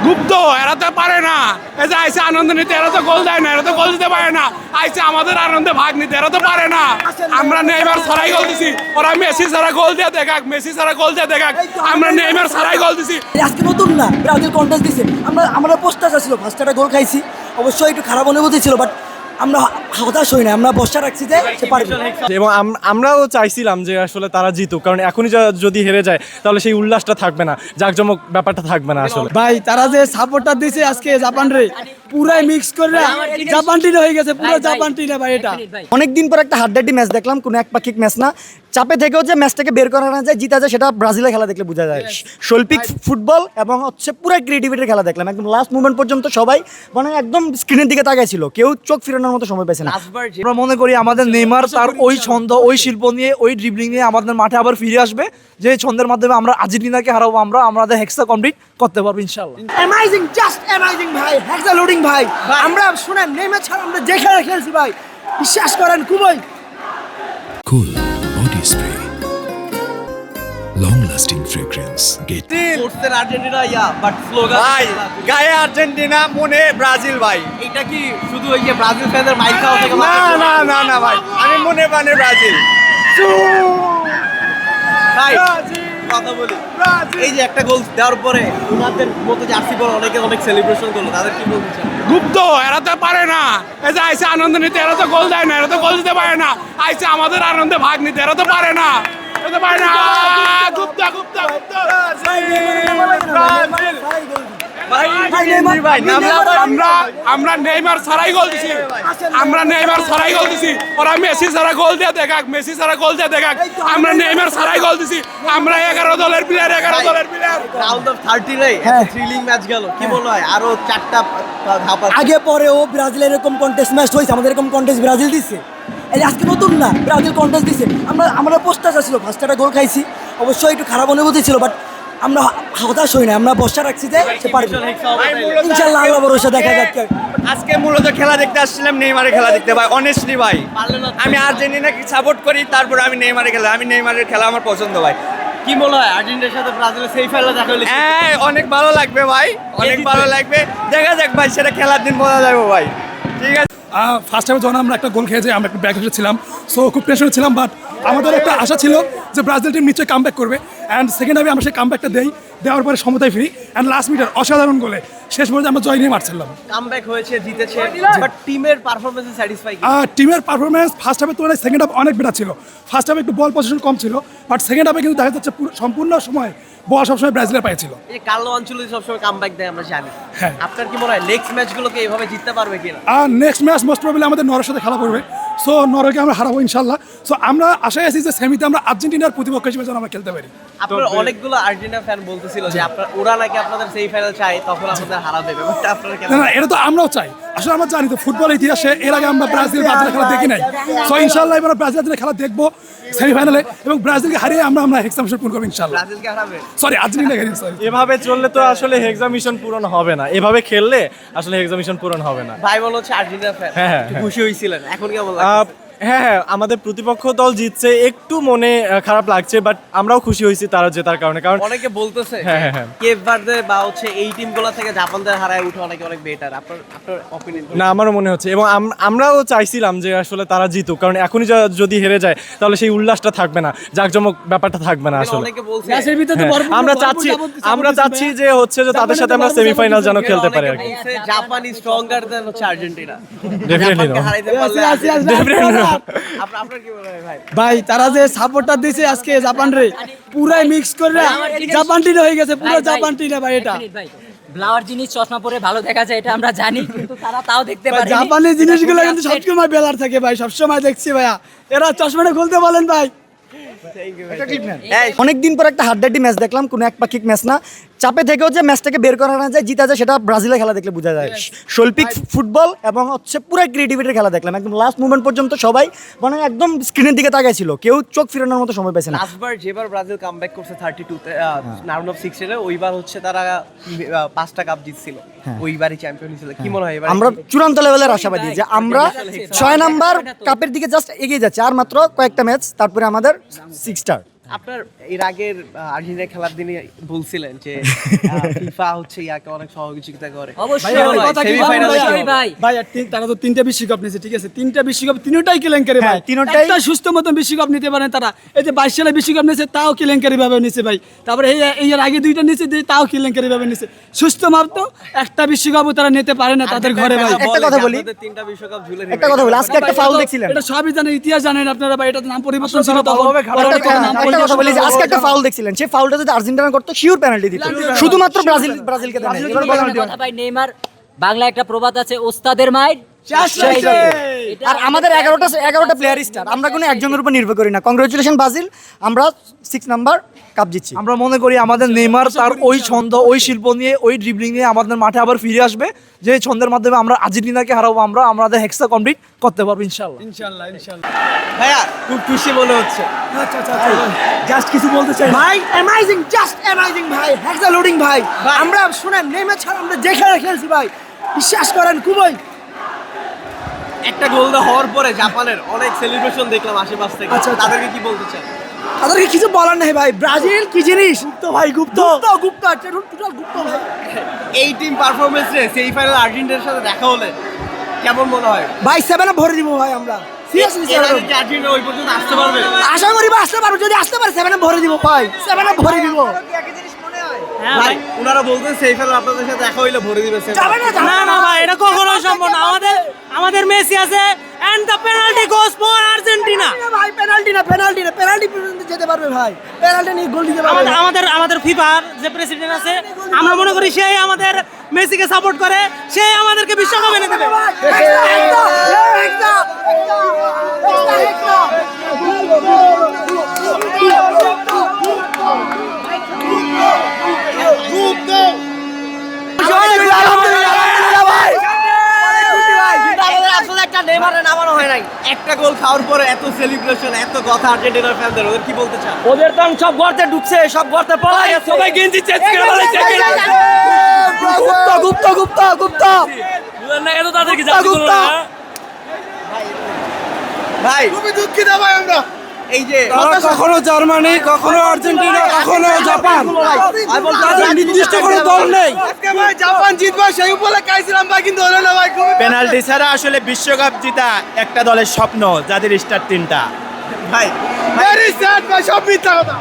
গুপ্ত, এরা তো পারে না। এই যে আইসে আনন্দ নিতে, এরা তো গোল দেয় না, এরা তো গোল দিতে পারে না। আইসে আমাদের আনন্দে ভাগ নিতে, এরা তো পারে না। আমরা নেইমার ছাড়াই গোল দিছি, ওরা মেসি ছাড়া গোল দিয়ে দেখাক, মেসি ছাড়া গোল দিয়ে দেখাক। আমরা নেইমার ছাড়াই গোল দিছি। আজকে নতুন না, ব্রাজিল কন্টেস্ট দিছে। আমরা পোস্টার ছিল, ফার্স্ট একটা গোল খাইছি, অবশ্যই একটু খারাপ অনুভূতি ছিল, বাট আমরা হতাশ হই না, আমরা বর্ষা রাখছি যে সে পারবে। এবং আমরাও চাইছিলাম যে আসলে তারা জিতুক, কারণ এখনই যদি হেরে যায় তাহলে সেই উল্লাসটা থাকবে না, জাঁকজমক ব্যাপারটা থাকবে না আসলে। ভাই তারা যে সাপোর্টটা দিছে আজকে জাপান রে পুরাই মিক্স করে জাপান টিম হয়ে গেছে, পুরো জাপান টিম ভাই। এটা অনেকদিন পর একটা হাড্ডাড্ডি ম্যাচ দেখলাম, কোনো একপাক্ষিক ম্যাচ না। চাপে থেকেও যে ম্যাচটাকে বের করা না যায়, জিতা যায়, সেটা ব্রাজিলের খেলা দেখলে বোঝা যায়। শৈল্পিক ফুটবল এবং হচ্ছে পুরো ক্রিয়েটিভিটির খেলা দেখলাম। একদম লাস্ট মুভমেন্ট পর্যন্ত সবাই মানে একদম স্ক্রিনের দিকে তাকাইছিল, কেউ চোখ ফিরানোর মতো সময় পাইছে না। আমরা মনে করি আমাদের নেইমার তার ওই ছন্দ, ওই শিল্প নিয়ে, ওই ড্রিবলিং নিয়ে আমাদের মাঠে আবার ফিরে আসবে, যে ছন্দের মাধ্যমে আমরা আর্জেন্টিনাকে হারাবো, আমরা আমাদের হেক্সা কমপ্লিট করতে পারবো ইনশাআল্লাহ। অ্যামাজিং, জাস্ট অ্যামাজিং ভাই, হেক্সা লোডিং ভাই। আমরা শুনেন নেইমার ছাড়া আমরা যে খেলা খেলছি ভাই, বিশ্বাস করেন খুবই Cool body spray. Long-lasting fragrance. Get Argentina but slogan ভাই গায়ে আর্জেন্টিনা, মনে ব্রাজিল ভাই। এটা কি শুধু ওই যে ব্রাজিল ফ্যানদের মাইর খাওয়া থেকে? না না না না ভাই, আমি মনে প্রাণে ব্রাজিল। ভাই কথা বলি, এই যে একটা গোল দেওয়ার পরে ওনাদের মতো জার্সি পরে অনেকে অনেক সেলিব্রেশন করলো, তাদের কি বলতে চান? গুপ্ত, এরা তো পারে না। এই যে আইসে আনন্দ নিতে, এরা তো গোল দেয় না, এরা তো গোল দিতে পারে না। আইসে আমাদের আনন্দে ভাগ নিতে, এরা তো পারে না, এরা তো পারে না। গুপ্ত গুপ্ত গুপ্ত আমরা নেইমার ছাড়াই গোল দিছি, আমরা নেইমার ছাড়াই গোল দিছি, ওরা মেসি ছাড়া গোল দিয়ে দেখাক, মেসি ছাড়া গোল দিয়ে দেখাক। আমরা নেইমার ছাড়াই গোল দিছি, আমরা 11 দলের প্লেয়ার, 11 দলের প্লেয়ার। রাউন্ড অফ 30 রে থ্রিলিং ম্যাচ গেল, কি মনে হয় আরো চারটা ধাপ আছে? আগে পরে ও ব্রাজিলের এরকম কন্টেস্ট ম্যাচ হয়েছে, আমাদের এরকম কন্টেস্ট ব্রাজিল দিচ্ছে। এই আজকে নতুন না, ব্রাজিল কন্টেস্ট দিচ্ছে। আমরা পোস্টার ছিল, ফার্স্ট একটা গোল খাইছি, অবশ্যই একটু খারাপ অনুভূতি ছিল, বাট আমরা হতাশ হই না, আমরা বর্ষা রাখছি যে সে পারবে ইনশাআল্লাহ। আল্লাহ ভরসা, দেখা যাক। আজকে মূলত খেলা দেখতে আসছিলাম, নেইমারের খেলা দেখতে ভাই। অনেস্টলি ভাই, আমি আর্জেন্টিনাকে সাপোর্ট করি, তারপর আমি নেইমারের খেলা, আমি নেইমারের খেলা আমার পছন্দ ভাই। কি মনে হয় আর্জেন্টিনার সাথে ব্রাজিলের সেই ফাইনাল দেখা হলে? হ্যাঁ, অনেক ভালো লাগবে ভাই, অনেক ভালো লাগবে। দেখা যাক ভাই, সেটা খেলার দিন বোঝা যাবে ভাই। ঠিক আছে। ফার্স্ট টাইমে যখন আমরা একটা গোল খেয়েছি, আমরা একটু ব্যাক ছিলাম, সো খুব টেনশনে ছিলাম, বাট আমাদের একটা আশা ছিল যে ব্রাজিল টিম নিশ্চয়ই কামব্যাক করবে। অ্যান্ড সেকেন্ড হাফে আমরা সেই কামব্যাকটা দেওয়ার পরে সমতায় ফিরি, অ্যান্ড লাস্ট মিনিটের অসাধারণ গোলে শেষ পর্যন্ত আমরা জয় নিয়ে মারছিলাম। কামব্যাক হয়েছে, জিতেছে, বাট টিমের পারফরম্যান্সে স্যাটিসফাই? টিমের পারফরমেন্স ফার্স্ট হাফের তুলনায় সেকেন্ড হাফ অনেক বেটার ছিল। ফার্স্ট হাফে একটু বল পজিশন কম ছিল, বাট সেকেন্ড হাফে কিন্তু দেখা যাচ্ছে সম্পূর্ণ সময় বল সবসময় ব্রাজিলের পায়ে ছিল। এই কার্লো আনচেলত্তি সবসময় কামব্যাক দেয়, আমরা জানি। হ্যাঁ। আপনার কি মনে হয় নেক্সট ম্যাচগুলোকে এইভাবে জিততে পারবে কিনা? আর নেক্সট ম্যাচ মোস্ট প্রবাবলি আমাদের নরওয়ের সাথে খেলা পড়বে, সো নরওয়েকে আমরা হারাবো ইনশাল্লাহ। সো আমরা আশায় আছি যে সেমিতে আমরা আর্জেন্টিনার প্রতিপক্ষ হিসেবে যেন আমরা খেলতে পারি। আপনার অনেকগুলো আর্জেন্টিনা ফ্যান বলতেছিল যে আপনার ওরা নাকি আপনাদের সেই ফাইনাল চাই, তখন আপনাদের হারাবে, ব্যাপারটা আপনারা কেন? না না, এটা তো আমরাও চাই। আসলে আমরা জানি তো ফুটবল ইতিহাসে এর আগে আমরা ব্রাজিলের খেলা দেখি নাই, সো ইনশাল্লাহ এবার ব্রাজিলের খেলা দেখবো সেমিফাইনালে, এবং ব্রাজিলকে হারিয়ে আমরা হেক্সা মিশন পূরণ করবো ইনশাল্লাহ। ব্রাজিলকে হারাবে? সরি, আর্জেন্টিনা হারিয়ে, সরি। এভাবে চললে তো আসলে হেক্সা মিশন পূরণ হবে না, এভাবে খেললে আসলে হেক্সা মিশন পূরণ হবে না। ভাই বলো হচ্ছে আর্জেন্টিনা ফ্যান, হ্যাঁ, হ্যাঁ, খুশি হয়েছিলেন, এখন কেমন লাগছে? হ্যাঁ হ্যাঁ, আমাদের প্রতিপক্ষ দল জিতছে, একটু মনে খারাপ লাগছে, বাট আমরাও খুশি হয়েছি তারা জেতার কারণে। কারণ অনেকে বলতেছে হ্যাঁ, হ্যাঁ, হ্যাঁ। কেপ ভার্দে বা হচ্ছে এই টিমগুলো থেকে জাপানদের হারায় উঠে অনেক বেটার। আপনার অপিনিয়ন? না, আমারও মনে হচ্ছে, এবং আমরাও চাইছিলাম যে আসলে তারা জিতুক, কারণ এখনই যদি হেরে যায় তাহলে সেই উল্লাসটা থাকবে না, জাঁকজমক ব্যাপারটা থাকবে না আসলে। অনেকে বলছে আমরা চাচ্ছি যে হচ্ছে যে তাদের সাথে আমরা সেমিফাইনাল যেন খেলতে পারি আর কি। জাপান ইজ স্ট্রঙ্গার দেন হচ্ছে আর্জেন্টিনা। ডেফিনেটলি জাপানকে হারাইতে পারলে ডেফিনেটলি। আপনার কি মনে হয় ভাই? ভাই তারা যে সাপোর্টটা দিছে আজকে জাপান রে পুরাই মিক্স করে জাপান টিম হয়ে গেছে, পুরো জাপান টিম ভাই। এটা ব্লাওয়ার জিনিস চশমা পরে ভালো দেখা যায়, এটা আমরা জানি, কিন্তু তারা তাও দেখতে পারে। জাপানি জিনিসগুলো কিন্তু সবসময় বেলার থাকে ভাই, সবসময় দেখছি ভাইয়া, এরা চশমাটা খুলতে বলেন ভাই। অনেকদিন পর একটা হাড্ডাড্ডি ম্যাচ দেখলাম, কোনো একপাক্ষিক ম্যাচ না। চাপে থেকেও যে ম্যাচটাকে বের করা না যায়, জিতা যায়, সেটা ব্রাজিলের খেলা দেখলে বোঝা যায়। শৈল্পিক ফুটবল এবং হচ্ছে পুরো ক্রিয়েটিভিটির খেলা দেখলাম। একদম লাস্ট মুভমেন্ট পর্যন্ত সবাই মানে একদম স্ক্রিনের দিকে তাকাইছিল, কেউ চোখ ফিরানোর মতো সময় পাইছে না। লাস্টবার যেবার ব্রাজিল কামব্যাক করছে 32 তে রাউন্ড অফ 16 ওইবার হচ্ছে তারা 5টা কাপ জিতছিল, ওইবারই চ্যাম্পিয়ন হয়েছিল। কি মনে হয় এবার? আমরা চূড়ান্ত লেভেলের আশাবাদী যে আমরা 6 নাম্বার কাপের দিকে জাস্ট এগিয়ে যাচ্ছি, আর মাত্র কয়েকটা ম্যাচ, তারপরে আমাদের 6 স্টার। আপনার এর আগের আর্জেন্টিনা খেলার দিনে বলছিলেন যে ফিফা হচ্ছে ইয়াকে অনেক সহযোগিতা করে। অবশ্যই ভাই, কথা কি semi-final বলবো অবশ্যই ভাই। ভাই তারা তো 3টা বিশ্বকাপ নিয়েছে, ঠিক আছে? 3টা বিশ্বকাপ তিনটাই কেলেঙ্কারি ভাই। তিনটাই- একটা সুস্থ মতন বিশ্বকাপ নিতে পারেন তারা। এই যে 22 সালে বিশ্বকাপ নিয়েছে তাও কেলেঙ্কারি ভাবে নিয়েছে ভাই। তারপরে এই এর আগে 2টা নিয়েছে তাও কেলেঙ্কারি ভাবে নিয়েছে। সুস্থ মাত্র একটা বিশ্বকাপও তারা নিতে পারে না তাদের ঘরে ভাই। একটা কথা বলি, 3টা বিশ্বকাপ ঝুলে একটা কথা বলি, আজকে একটা ফাউল দেখছিলেন। এটা সবই জানেন, ইতিহাস জানেন আপনারা ভাই। এটা নাম পরিবর্তন ছিল তখন। ভালোভাবে খেলা পরে একটা নাম কথা পরিবর্তন বলি যে হলো। আজকে একটা ফাউল দেখছিলেন, সেই ফাউলটা যদি আর্জেন্টিনা করতো শিওর পেনাল্টি দিত, শুধুমাত্র ব্রাজিলকে দেয় নাই। এবার বলেন একটা কথা ভাই, নেইমার বাংলা একটা প্রবাদ আছে, ওস্তাদের মায়ের শাশুড়ি। এটা আর আমাদের 11টা প্লেয়ার স্টার, আমরা কোনো একজনের উপর নির্ভর করি না। কংগ্রেচুলেশন ব্রাজিল, আমরা 6 নাম্বার কাপ জিতছি। আমরা মনে করি আমাদের নেইমার তার ওই ছন্দ, ওই শিল্প নিয়ে, ওই ড্রিবলিং নিয়ে আমাদের মাঠে আবার ফিরে আসবে, যে ছন্দের মাধ্যমে আমরা আর্জেন্টিনাকে হারাবো, আমরা আমাদের হেক্সা কমপ্লিট করতে পারবো ইনশাল্লাহ। ইনশাআল্লাহ ইনশাআল্লাহ। ভাইয়া খুব খুশি মনে হচ্ছে। জাস্ট কিছু বলতে চাই ভাই, অ্যামাজিং, জাস্ট অ্যামাজিং ভাই, হেক্সা লোডিং ভাই। আমরা শুনেন নেইমার ছাড়া আমরা যে খেলা খেলছি ভাই, বিশ্বাস করেন খুবই। একটা গোল হওয়ার পরে জাপানের অনেক সেলিব্রেশন দেখলাম আশেপাশ থেকে। তাদেরকে কি বলতে চান? তাদেরকে কিছু বলার নেই ভাই, ব্রাজিল কি জিনিস, গুপ্ত ভাই, গুপ্ত গুপ্ত টোটাল গুপ্ত ভাই। এই টিম পারফরমেন্সে সেমিফাইনাল আর্জেন্টিনার সাথে দেখা হলে কেমন মনে হয়? ভাই 7 ভরে দিব ভাই আমরা, সিরিয়াসলি এর আগে কি আর্জেন্টিনা ওই পর্যন্ত আসতে পারবে? আশা করি বা আসতে পারবো, যদি আসতে পারে 7 ভরে দিব ভাই, 7 ভরে দিব। ভাই ওনারা বলতেন সেমিফাইনাল আপনাদের সাথে দেখা হইলে ভরে দিবে। যাবে না, যাবে না ভাই, এটা কখনো সম্ভব না। আমাদের মেসি আছে and the penalty goes for Argentina. ভাই পেনাল্টি পর্যন্ত যেতে পারবে ভাই, পেনাল্টি নিয়ে গোল দিতে পারবে। আমাদের ফিফার যে প্রেসিডেন্ট আছে, আমরা মনে করি সেই আমাদের মেসিকে সাপোর্ট করে, সেই আমাদেরকে বিশ্বকাপ এনে দেবে। আসলে একটা নেইমারে নামানো হয় নাই। একটা গোল খাওয়ার পরে এত সেলিব্রেশন, এত কথা আর্জেন্টিনার ফ্যানদের, ওদের কি বলতে চান? ওদের তো সব গর্তে ঢুকছে, সব গর্তে পড়া গেছে। সবাই গেঞ্জি চেঞ্জ করে বলেছে গুপ্ত এত তাদেরকে জাতি করলো না। ভাই খুবই দুঃখিত ভাই আমরা। এই যে কখনো জার্মানি, কখনো আর্জেন্টিনা, কখনো জাপান, তাদের নির্দিষ্ট কোনো দল নেই। আজকে ভাই জাপান জিতবে সেই উপলক্ষে আইছিলাম ভাই, কিন্তু হলো না ভাই। পেনাল্টি ছাড়া আসলে বিশ্বকাপ জিতা একটা দলের স্বপ্ন, যাদের স্টার 3টা। ভাই ভেরি স্যাড ভাই, সব মিথ্যা কথা।